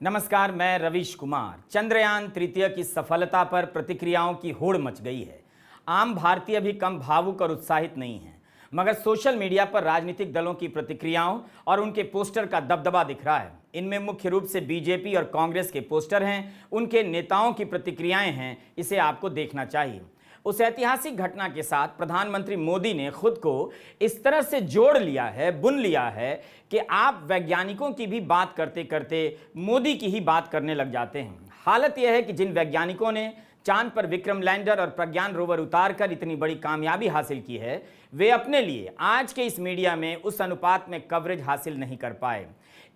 नमस्कार, मैं रवीश कुमार। चंद्रयान तृतीय की सफलता पर प्रतिक्रियाओं की होड़ मच गई है। आम भारतीय भी कम भावुक और उत्साहित नहीं हैं, मगर सोशल मीडिया पर राजनीतिक दलों की प्रतिक्रियाओं और उनके पोस्टर का दबदबा दिख रहा है। इनमें मुख्य रूप से बीजेपी और कांग्रेस के पोस्टर हैं, उनके नेताओं की प्रतिक्रियाएं हैं। इसे आपको देखना चाहिए। उस ऐतिहासिक घटना के साथ प्रधानमंत्री मोदी ने खुद को इस तरह से जोड़ लिया है, बुन लिया है कि आप वैज्ञानिकों की भी बात करते करते मोदी की ही बात करने लग जाते हैं। हालत यह है कि जिन वैज्ञानिकों ने चांद पर विक्रम लैंडर और प्रज्ञान रोवर उतारकर इतनी बड़ी कामयाबी हासिल की है, वे अपने लिए आज के इस मीडिया में उस अनुपात में कवरेज हासिल नहीं कर पाए।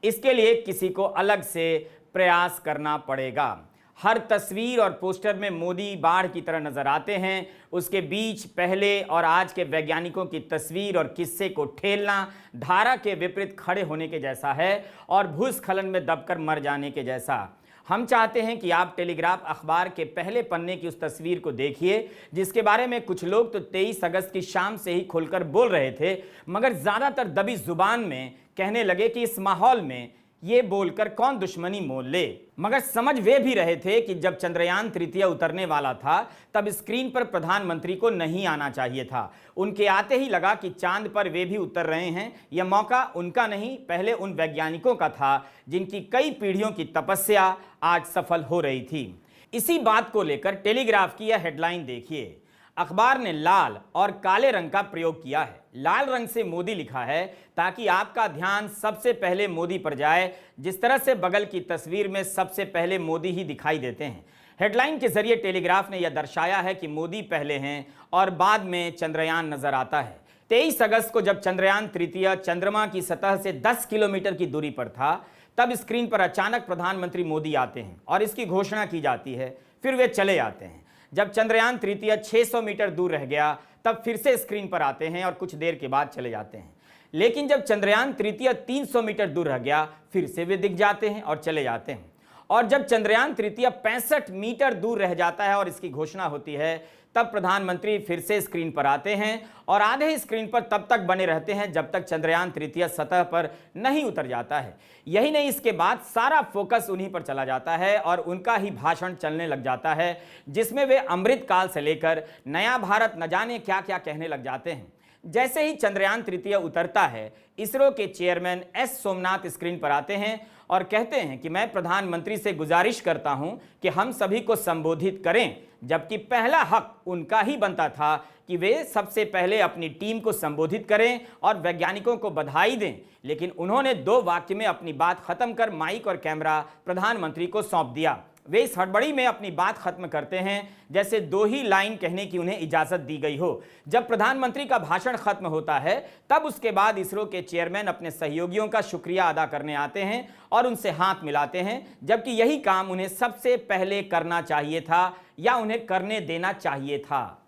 इसके लिए किसी को अलग से प्रयास करना पड़ेगा। हर तस्वीर और पोस्टर में मोदी बाढ़ की तरह नजर आते हैं। उसके बीच पहले और आज के वैज्ञानिकों की तस्वीर और किस्से को ठेलना धारा के विपरीत खड़े होने के जैसा है और भूस्खलन में दबकर मर जाने के जैसा। हम चाहते हैं कि आप टेलीग्राफ अखबार के पहले पन्ने की उस तस्वीर को देखिए, जिसके बारे में कुछ लोग तो 23 अगस्त की शाम से ही खुलकर बोल रहे थे, मगर ज़्यादातर दबी जुबान में कहने लगे कि इस माहौल में ये बोलकर कौन दुश्मनी मोल ले। मगर समझ वे भी रहे थे कि जब चंद्रयान तृतीय उतरने वाला था तब स्क्रीन पर प्रधानमंत्री को नहीं आना चाहिए था। उनके आते ही लगा कि चांद पर वे भी उतर रहे हैं। यह मौका उनका नहीं, पहले उन वैज्ञानिकों का था जिनकी कई पीढ़ियों की तपस्या आज सफल हो रही थी। इसी बात को लेकर टेलीग्राफ की यह हेडलाइन देखिए। अखबार ने लाल और काले रंग का प्रयोग किया है। लाल रंग से मोदी लिखा है ताकि आपका ध्यान सबसे पहले मोदी पर जाए, जिस तरह से बगल की तस्वीर में सबसे पहले मोदी ही दिखाई देते हैं। हेडलाइन के जरिए टेलीग्राफ ने यह दर्शाया है कि मोदी पहले हैं और बाद में चंद्रयान नजर आता है। 23 अगस्त को जब चंद्रयान तृतीय चंद्रमा की सतह से 10 किलोमीटर की दूरी पर था, तब स्क्रीन पर अचानक प्रधानमंत्री मोदी आते हैं और इसकी घोषणा की जाती है। फिर वे चले आते हैं। जब चंद्रयान तृतीय 600 मीटर दूर रह गया, तब फिर से स्क्रीन पर आते हैं और कुछ देर के बाद चले जाते हैं। लेकिन जब चंद्रयान तृतीय 300 मीटर दूर रह गया, फिर से वे दिख जाते हैं और चले जाते हैं। और जब चंद्रयान तृतीय 65 मीटर दूर रह जाता है और इसकी घोषणा होती है, तब प्रधानमंत्री फिर से स्क्रीन पर आते हैं और आधे स्क्रीन पर तब तक बने रहते हैं जब तक चंद्रयान तृतीय सतह पर नहीं उतर जाता है। यही नहीं, इसके बाद सारा फोकस उन्हीं पर चला जाता है और उनका ही भाषण चलने लग जाता है, जिसमें वे अमृत काल से लेकर नया भारत न जाने क्या क्या कहने लग जाते हैं। जैसे ही चंद्रयान तृतीय उतरता है, इसरो के चेयरमैन एस सोमनाथ स्क्रीन पर आते हैं और कहते हैं कि मैं प्रधानमंत्री से गुजारिश करता हूं कि हम सभी को संबोधित करें, जबकि पहला हक उनका ही बनता था कि वे सबसे पहले अपनी टीम को संबोधित करें और वैज्ञानिकों को बधाई दें। लेकिन उन्होंने 2 वाक्य में अपनी बात खत्म कर माइक और कैमरा प्रधानमंत्री को सौंप दिया। वे इस हड़बड़ी में अपनी बात खत्म करते हैं जैसे 2 ही लाइन कहने की उन्हें इजाजत दी गई हो। जब प्रधानमंत्री का भाषण खत्म होता है, तब उसके बाद इसरो के चेयरमैन अपने सहयोगियों का शुक्रिया अदा करने आते हैं और उनसे हाथ मिलाते हैं, जबकि यही काम उन्हें सबसे पहले करना चाहिए था या उन्हें करने देना चाहिए था।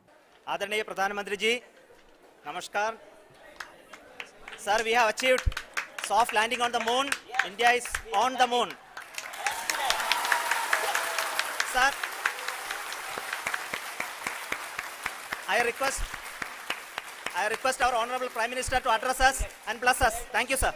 आदरणीय प्रधानमंत्री जी, नमस्कार। Sir, we have achieved soft landing on the moon. India is on the moon. Sir, I request our honorable Prime Minister to address us and bless us. Thank you, sir.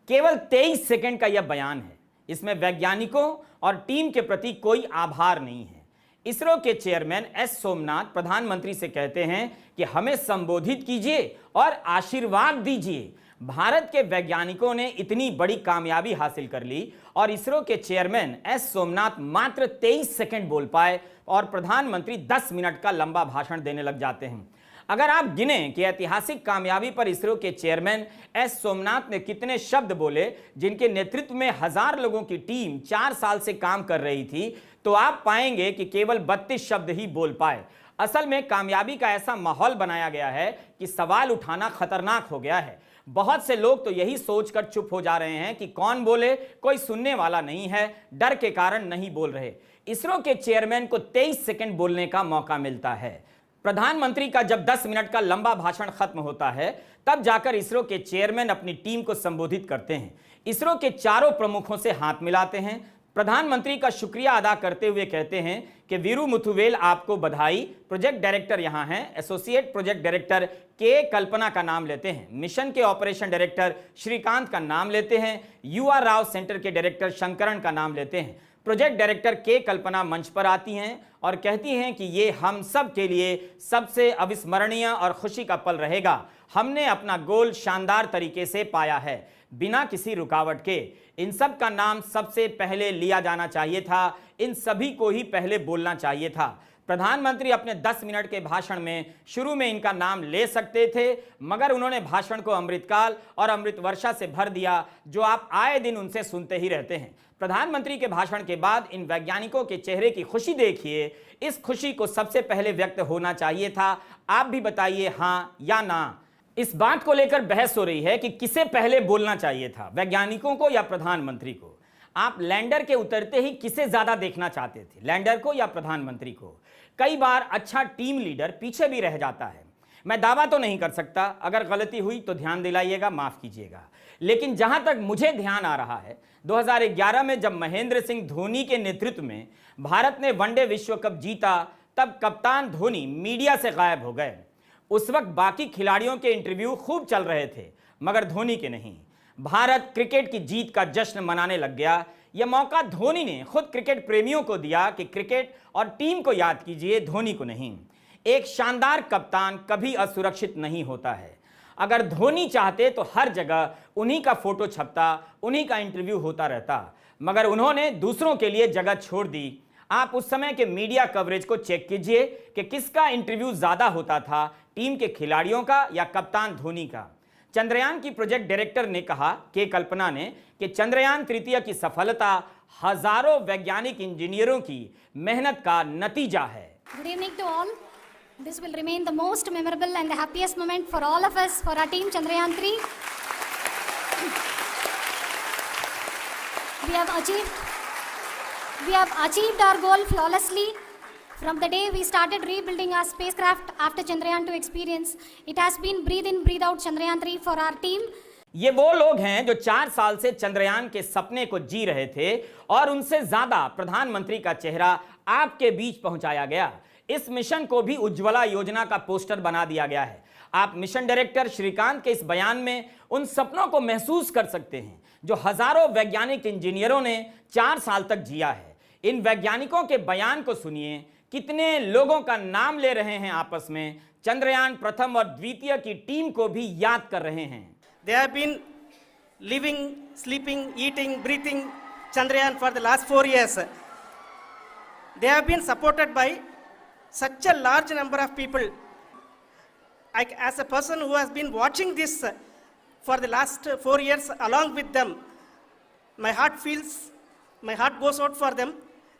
केवल 23 सेकंड का यह बयान है। इसमें वैज्ञानिकों और team के प्रति कोई आभार नहीं है। इसरो के चेयरमैन एस सोमनाथ प्रधानमंत्री से कहते हैं कि हमें संबोधित कीजिए और आशीर्वाद दीजिए। भारत के वैज्ञानिकों ने इतनी बड़ी कामयाबी हासिल कर ली और इसरो के चेयरमैन एस सोमनाथ मात्र 23 सेकंड बोल पाए और प्रधानमंत्री 10 मिनट का लंबा भाषण देने लग जाते हैं। अगर आप गिनें कि ऐतिहासिक कामयाबी पर इसरो के चेयरमैन एस सोमनाथ ने कितने शब्द बोले, जिनके नेतृत्व में 1000 लोगों की टीम 4 साल से काम कर रही थी, तो आप पाएंगे कि केवल 32 शब्द ही बोल पाए। असल में कामयाबी का ऐसा माहौल बनाया गया है कि सवाल उठाना खतरनाक हो गया है। बहुत से लोग तो यही सोचकर चुप हो जा रहे हैं कि कौन बोले, कोई सुनने वाला नहीं है, डर के कारण नहीं बोल रहे। इसरो के चेयरमैन को 23 सेकंड बोलने का मौका मिलता है। प्रधानमंत्री का जब 10 मिनट का लंबा भाषण खत्म होता है, तब जाकर इसरो के चेयरमैन अपनी टीम को संबोधित करते हैं। इसरो के चारों प्रमुखों से हाथ मिलाते हैं। प्रधानमंत्री का शुक्रिया अदा करते हुए कहते हैं कि वीरू मुथुवेल आपको बधाई। प्रोजेक्ट डायरेक्टर यहां हैं, एसोसिएट प्रोजेक्ट डायरेक्टर के कल्पना का नाम लेते हैं, मिशन के ऑपरेशन डायरेक्टर श्रीकांत का नाम लेते हैं, UR राव सेंटर के डायरेक्टर शंकरन का नाम लेते हैं। प्रोजेक्ट डायरेक्टर के कल्पना मंच पर आती हैं और कहती हैं कि ये हम सब के लिए सबसे अविस्मरणीय और खुशी का पल रहेगा। हमने अपना गोल शानदार तरीके से पाया है, बिना किसी रुकावट के। इन सब का नाम सबसे पहले लिया जाना चाहिए था, इन सभी को ही पहले बोलना चाहिए था। प्रधानमंत्री अपने 10 मिनट के भाषण में शुरू में इनका नाम ले सकते थे, मगर उन्होंने भाषण को अमृतकाल और अमृत वर्षा से भर दिया, जो आप आए दिन उनसे सुनते ही रहते हैं। प्रधानमंत्री के भाषण के बाद इन वैज्ञानिकों के चेहरे की खुशी देखिए, इस खुशी को सबसे पहले व्यक्त होना चाहिए था। आप भी बताइए हां या ना। इस बात को लेकर बहस हो रही है कि किसे पहले बोलना चाहिए था, वैज्ञानिकों को या प्रधानमंत्री को। आप लैंडर के उतरते ही किसे ज्यादा देखना चाहते थे, लैंडर को या प्रधानमंत्री को? कई बार अच्छा टीम लीडर पीछे भी रह जाता है। मैं दावा तो नहीं कर सकता, अगर गलती हुई तो ध्यान दिलाइएगा, माफ कीजिएगा। लेकिन जहां तक मुझे ध्यान आ रहा है, 2011 में जब महेंद्र सिंह धोनी के नेतृत्व में भारत ने वनडे विश्व कप जीता, तब कप्तान धोनी मीडिया से गायब हो गए। उस वक्त बाकी खिलाड़ियों के इंटरव्यू खूब चल रहे थे, मगर धोनी के नहीं। भारत क्रिकेट की जीत का जश्न मनाने लग गया। यह मौका धोनी ने खुद क्रिकेट प्रेमियों को दिया कि क्रिकेट और टीम को याद कीजिए, धोनी को नहीं। एक शानदार कप्तान कभी असुरक्षित नहीं होता है। अगर धोनी चाहते तो हर जगह उन्हीं का फोटो छपता, उन्हीं का इंटरव्यू होता रहता, मगर उन्होंने दूसरों के लिए जगह छोड़ दी। आप उस समय के मीडिया कवरेज को चेक कीजिए कि किसका इंटरव्यू ज्यादा होता था, टीम के खिलाड़ियों का या कप्तान धोनी का। चंद्रयान की प्रोजेक्ट डायरेक्टर ने कहा, के कल्पना ने, कि चंद्रयान तृतीय की सफलता हजारों वैज्ञानिक इंजीनियरों की मेहनत का नतीजा है। Good evening to all. This will remain the most memorable and the happiest moment for all of us, for our team Chandrayaan 3. We have achieved our goal flawlessly. From the day we started rebuilding our spacecraft after Chandrayaan 2 experience, it has been breathe in, breathe out Chandrayaan 3 for our team. ये वो लोग हैं जो 4 साल से चंद्रयान के सपने को जी रहे थे, और उनसे ज्यादा प्रधानमंत्री का चेहरा आपके बीच पहुंचाया गया। इस मिशन को भी उज्ज्वला योजना का पोस्टर बना दिया गया है। आप मिशन डायरेक्टर श्रीकांत के इस बयान में उन सपनों को महसूस कर सकते हैं जो हजारों वैज्ञानिक इंजीनियरों ने 4 साल तक जिया है। इन वैज्ञानिकों के बयान को सुनिए, कितने लोगों का नाम ले रहे हैं आपस में, चंद्रयान प्रथम और द्वितीय की टीम को भी याद कर रहे हैं। They have been living, sleeping, eating, breathing Chandrayaan for the last 4 years. They have been supported by such a large number of people. As a person who has been watching this for the last 4 years along with them, my heart goes out for them.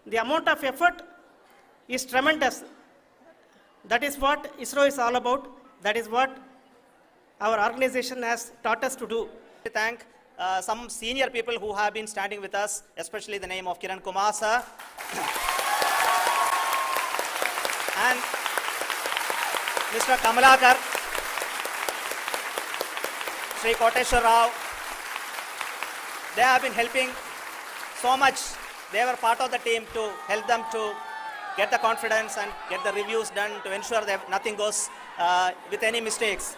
The amount of effort is tremendous. That is what ISRO is all about. That is what our organization has taught us to do. We thank some senior people who have been standing with us, especially the name of Kiran Kumar sir. And Mr. Kamalakar, Sri Koteshwar Rao. They have been helping so much. They were part of the team to help them to get the confidence and get the reviews done to ensure that nothing goes with any mistakes.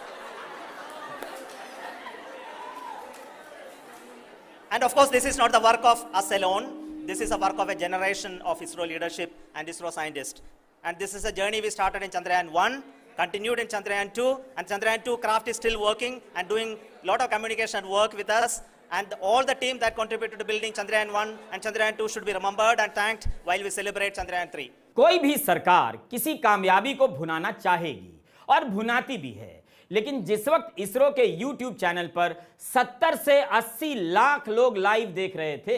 And of course, this is not the work of us alone. This is a work of a generation of ISRO leadership and ISRO scientists. And this is a journey we started in Chandrayaan 1, continued in Chandrayaan 2, and Chandrayaan 2 craft is still working and doing a lot of communication work with us. And all the team that contributed to building Chandrayaan 1 and Chandrayaan 2 should be remembered and thanked while we celebrate Chandrayaan 3. कोई भी सरकार किसी कामयाबी को भुनाना चाहेगी और भुनाती भी है, लेकिन जिस वक्त इसरो के YouTube चैनल पर 70 से 80 लाख लोग लाइव देख रहे थे,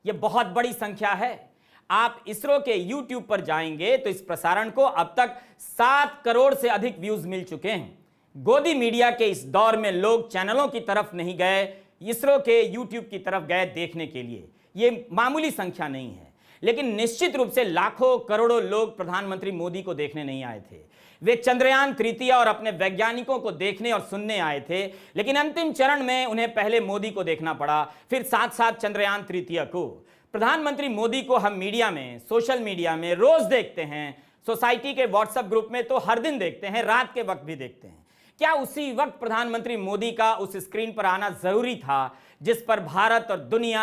यह बहुत बड़ी संख्या है। आप इसरो के YouTube पर जाएंगे तो इस प्रसारण को अब तक 7 करोड़ से अधिक व्यूज मिल चुके हैं। गोदी मीडिया के इस दौर में लोग चैनलों की तरफ नहीं गए, इसरो के YouTube की तरफ गए देखने के लिए। यह मामूली संख्या नहीं है, लेकिन निश्चित रूप से लाखों करोड़ों लोग प्रधानमंत्री मोदी को देखने नहीं आए थे। वे चंद्रयान तृतीय और अपने वैज्ञानिकों को देखने और सुनने आए थे, लेकिन अंतिम चरण में उन्हें पहले मोदी को देखना पड़ा, फिर साथ साथ चंद्रयान तृतीय को। प्रधानमंत्री मोदी को हम मीडिया में, सोशल मीडिया में रोज देखते हैं, सोसाइटी के व्हाट्सएप ग्रुप में तो हर दिन देखते हैं, रात के वक्त भी देखते हैं। क्या उसी वक्त प्रधानमंत्री मोदी का उस स्क्रीन पर आना जरूरी था जिस पर भारत और दुनिया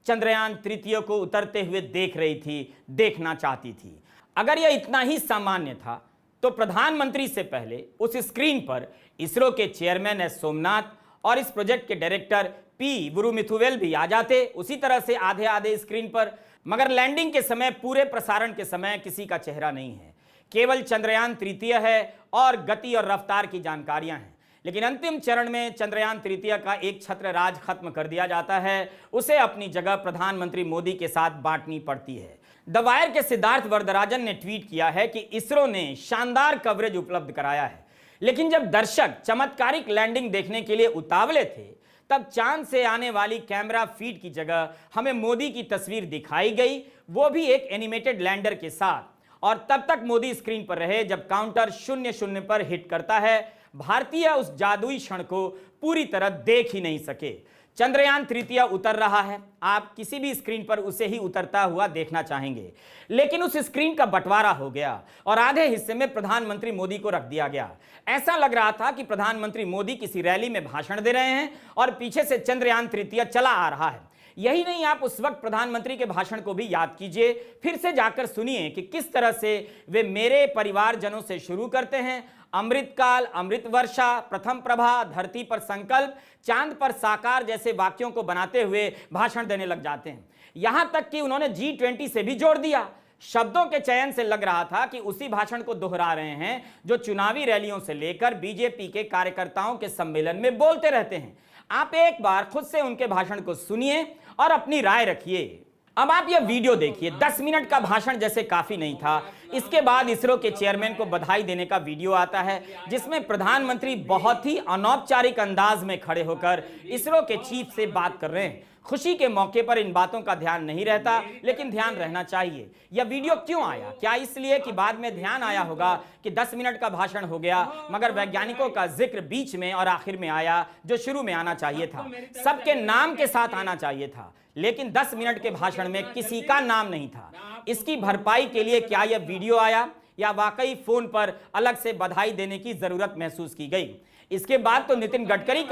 चंद्रयान तृतीय को उतरते हुए देख रही थी, देखना चाहती थी? अगर यह इतना ही सामान्य था तो प्रधानमंत्री से पहले उस स्क्रीन पर इसरो के चेयरमैन एस सोमनाथ और इस प्रोजेक्ट के डायरेक्टर पी वुरुमुथुवेल भी आ जाते, उसी तरह से आधे आधे स्क्रीन पर। मगर लैंडिंग के समय, पूरे प्रसारण के समय किसी का चेहरा नहीं है, केवल चंद्रयान तृतीय है और गति और रफ्तार की जानकारियां हैं। लेकिन अंतिम चरण में चंद्रयान तृतीय का एक छत्र राज खत्म कर दिया जाता है, उसे अपनी जगह प्रधानमंत्री मोदी के साथ बांटनी पड़ती है। द वायर के सिद्धार्थ वरदराजन ने ट्वीट किया है कि इसरो ने शानदार कवरेज उपलब्ध कराया है, लेकिन जब दर्शक चमत्कारिक लैंडिंग देखने के लिए उतावले थे तब चांद से आने वाली कैमरा फीड की जगह हमें मोदी की तस्वीर दिखाई गई, वो भी एक एनिमेटेड लैंडर के साथ। और तब तक मोदी स्क्रीन पर रहे जब काउंटर 0-0 पर हिट करता है। भारतीय उस जादुई क्षण को पूरी तरह देख ही नहीं सके। चंद्रयान तृतीय उतर रहा है, आप किसी भी स्क्रीन पर उसे ही उतरता हुआ देखना चाहेंगे, लेकिन उस स्क्रीन का बंटवारा हो गया और आधे हिस्से में प्रधानमंत्री मोदी को रख दिया गया। ऐसा लग रहा था कि प्रधानमंत्री मोदी किसी रैली में भाषण दे रहे हैं और पीछे से चंद्रयान तृतीय चला आ रहा है। यही नहीं, आप उस वक्त प्रधानमंत्री के भाषण को भी याद कीजिए, फिर से जाकर सुनिए कि किस तरह से वे मेरे परिवारजनों से शुरू करते हैं। अमृतकाल, अमृत वर्षा, प्रथम प्रभा, धरती पर संकल्प, चांद पर साकार जैसे वाक्यों को बनाते हुए भाषण देने लग जाते हैं। यहां तक कि उन्होंने G20 से भी जोड़ दिया। शब्दों के चयन से लग रहा था कि उसी भाषण को दोहरा रहे हैं जो चुनावी रैलियों से लेकर बीजेपी के कार्यकर्ताओं के सम्मेलन में बोलते रहते हैं। आप एक बार खुद से उनके भाषण को सुनिए और अपनी राय रखिए। अब आप यह वीडियो देखिए। 10 मिनट का भाषण जैसे काफी नहीं था। इसके बाद इसरो के चेयरमैन को बधाई देने का वीडियो आता है, जिसमें प्रधानमंत्री बहुत ही अनौपचारिक अंदाज में खड़े होकर इसरो के चीफ से बात कर रहे हैं। खुशी के मौके पर इन बातों का ध्यान नहीं रहता, लेकिन ध्यान रहना चाहिए। यह वीडियो क्यों आया? क्या इसलिए कि बाद में ध्यान आया होगा कि 10 मिनट का भाषण हो गया, मगर वैज्ञानिकों का जिक्र बीच में और आखिर में आया, जो शुरू में आना चाहिए था, सबके नाम के साथ आना चाहिए था, लेकिन 10 मिनट के भाषण में किसी का नाम नहीं था। इसकी भरपाई के लिए क्या यह वीडियो आया या वाकई फोन पर अलग से बधाई देने की जरूरत महसूस की गई? इसके बाद तो नितिन गडकरी का